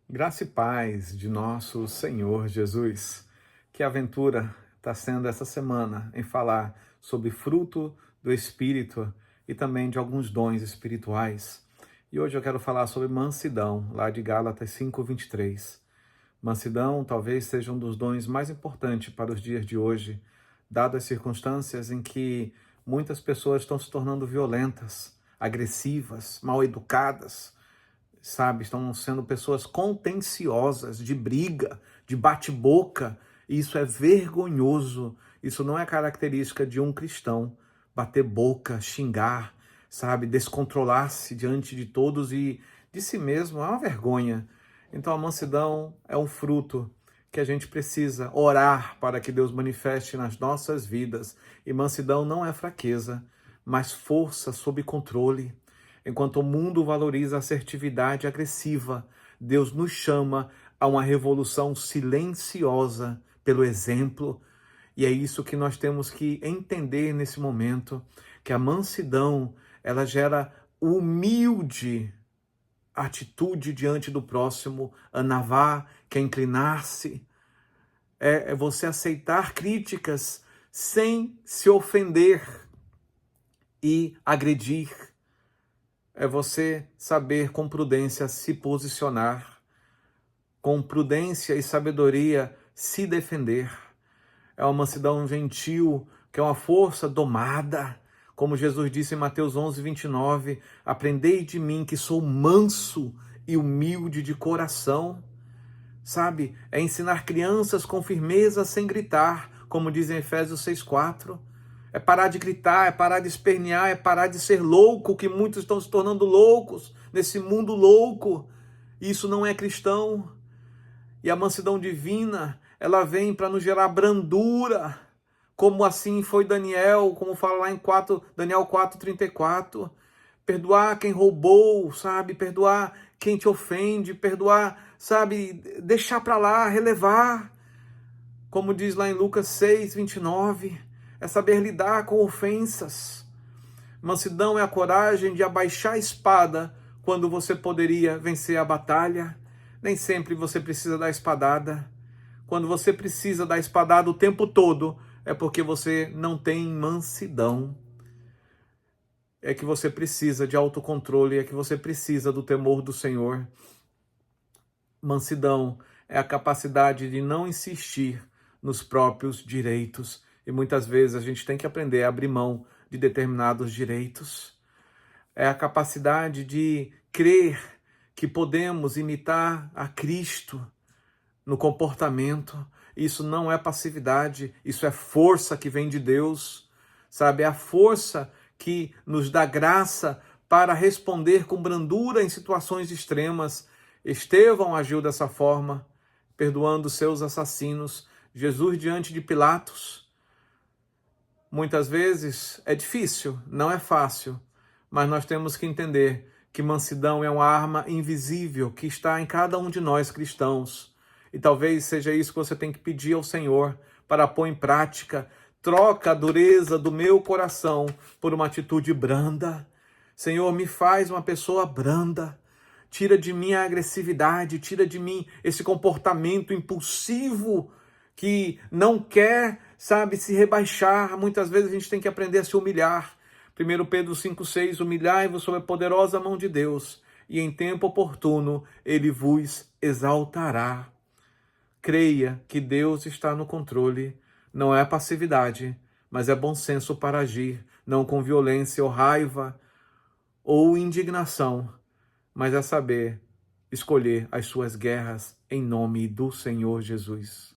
Graça e paz de nosso Senhor Jesus. Que aventura está sendo essa semana em falar sobre fruto do Espírito e também de alguns dons espirituais. E hoje eu quero falar sobre mansidão, lá de Gálatas 5:23. Mansidão talvez seja um dos dons mais importantes para os dias de hoje, dadas as circunstâncias em que muitas pessoas estão se tornando violentas, agressivas, mal educadas, sabe? Estão sendo pessoas contenciosas, de briga, de bate-boca. E isso é vergonhoso. Isso não é característica de um cristão. Bater boca, xingar, sabe? Descontrolar-se diante de todos e de si mesmo é uma vergonha. Então a mansidão é um fruto que a gente precisa orar para que Deus manifeste nas nossas vidas. E mansidão não é fraqueza, mas força sob controle. Enquanto o mundo valoriza a assertividade agressiva, Deus nos chama a uma revolução silenciosa pelo exemplo. E é isso que nós temos que entender nesse momento, que a mansidão, ela gera humilde atitude diante do próximo, anavá, que é inclinar-se, é você aceitar críticas sem se ofender e agredir. É você saber com prudência se posicionar, com prudência e sabedoria se defender. É uma mansidão gentil, que é uma força domada. Como Jesus disse em Mateus 11:29, aprendei de mim que sou manso e humilde de coração. Sabe? É ensinar crianças com firmeza sem gritar, como diz em Efésios 6:4. É parar de gritar, é parar de espernear, é parar de ser louco, que muitos estão se tornando loucos nesse mundo louco. Isso não é cristão. E a mansidão divina, ela vem para nos gerar brandura, como assim foi Daniel, como fala lá em Daniel 4:34. Perdoar quem roubou, sabe? Perdoar quem te ofende, perdoar, sabe? Deixar para lá, relevar. Como diz lá em Lucas 6:29, é saber lidar com ofensas. Mansidão é a coragem de abaixar a espada quando você poderia vencer a batalha. Nem sempre você precisa dar espadada. Quando você precisa dar espadada o tempo todo, é porque você não tem mansidão. É que você precisa de autocontrole, é que você precisa do temor do Senhor. Mansidão é a capacidade de não insistir nos próprios direitos. E muitas vezes a gente tem que aprender a abrir mão de determinados direitos. É a capacidade de crer que podemos imitar a Cristo no comportamento. Isso não é passividade, isso é força que vem de Deus, sabe? É a força que nos dá graça para responder com brandura em situações extremas. Estevão agiu dessa forma, perdoando seus assassinos. Jesus diante de Pilatos. Muitas vezes é difícil, não é fácil, mas nós temos que entender que mansidão é uma arma invisível que está em cada um de nós cristãos. E talvez seja isso que você tem que pedir ao Senhor para pôr em prática. Troca a dureza do meu coração por uma atitude branda. Senhor, me faz uma pessoa branda. Tira de mim a agressividade, tira de mim esse comportamento impulsivo que não quer, sabe, se rebaixar. Muitas vezes a gente tem que aprender a se humilhar. 1 Pedro 5,6, humilhai-vos sob a poderosa mão de Deus, e em tempo oportuno ele vos exaltará. Creia que Deus está no controle. Não é passividade, mas é bom senso para agir, não com violência ou raiva ou indignação, mas é saber escolher as suas guerras em nome do Senhor Jesus.